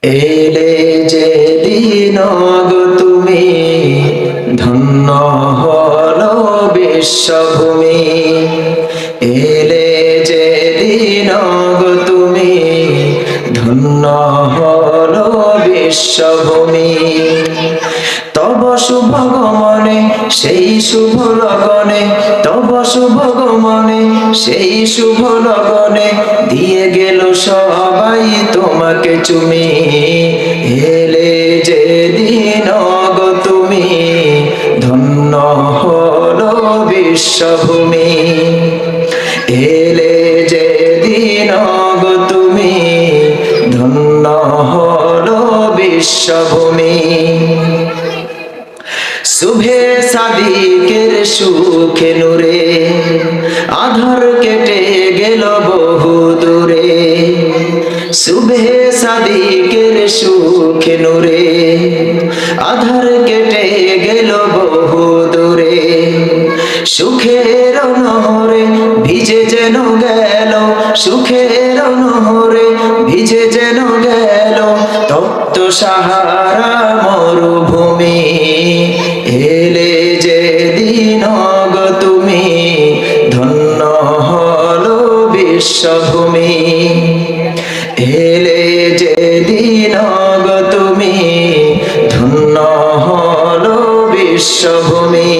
এলে যেদিন গো তুমি, ধন্য হলো বিশ্বভূমি। এলে যেদিন গো তুমি, ধন্য হলো বিশ্বভূমি। তব শুভ গমনে সেই শুভ লগনে, তব শুভ গমনে সেই শুভ লগনে, দিয়ে গেল সবাই তোমাকে চুমি। এলে যেদিন গো তুমি, ধন্য হলো বিশ্বভূমি। এলে যেদিন গো তুমি, ধন্য হলো বিশ্বভূমি। শুভে সাদিকের সুখে নূরে, আধার কেটে গেল বহু দূরে। শুভে সাদিকের সুখে নূরে, আধার কেটে গেল বহু দূরে। সুখের নহরে ভিজে যেন গেল, সুখের নহরে ভিজে যেন গেল তপ্ত সাহারা মরুভূমি। এলে যেদিন গো তুমি, ধন্য হলো বিশ্বভূমি। এলে যেদিন গো তুমি, ধন্য হলো বিশ্বভূমি।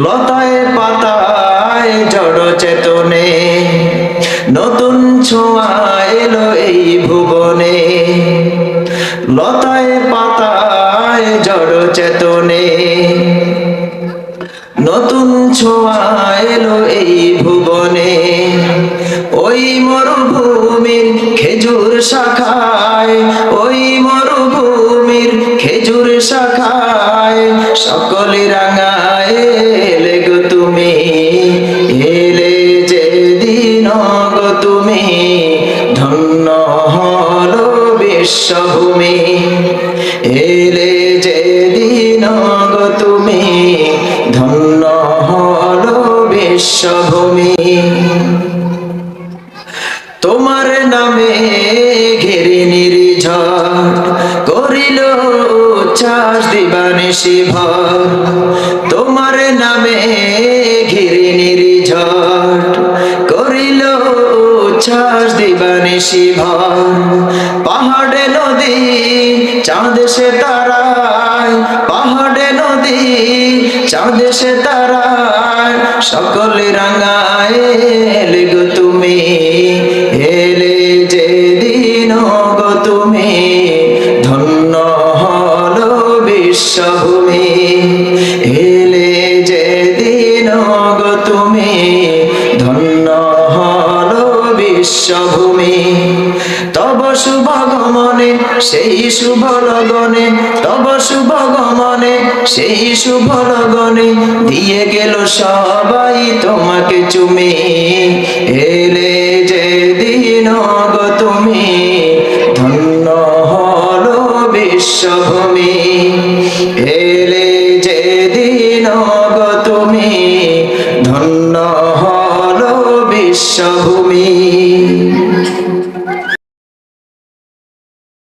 লতায় পাতায় জড় চেতনে, নতুন ছোঁয়া এলো এই ভুবনে। লতায় পাতায় জড় চেতনে, নতুন ছোঁয়া এলো এই ভুবনে। ওই মরুভূমির খেজুর শাখায়, ওই মরুভূমির খেজুর শাখায়, সকলে রাঙায় এলে গো তুমি। এলে যেদিন গো তুমি, ধন্য হলো বিশ্বভূমি। এলে যেদিন গো তুমি, ধন্য হলো বিশ্বভূমি। তোমার নামে ঘিরে নির্ঝর, করিল উচ্ছ্বাস দিবানিশি ভর। তোমার নামে ঘিরে নির্ঝর, করিল উচ্ছ্বাস দিবানিশি ভর। পাহাড়ে নদী চাঁদ সে তারায়, পাহাড়ে নদী চাঁদ সে তারায়, সকলে রাঙায় এলে গো তুমি। এলে যেদিন গো তুমি, ধন্য হলো বিশ্বভূমি। এলে যেদিন গো তুমি, ধন্য হলো বিশ্বভূমি। তব শুভ গমনে সেই শুভ লগনে, তব শুভ গমনে সেই শুভ লগনে, দিয়ে গেল সবাই তোমাকে চুমি। এলে যেদিন গো তুমি, ধন্য হলো বিশ্বভূমি।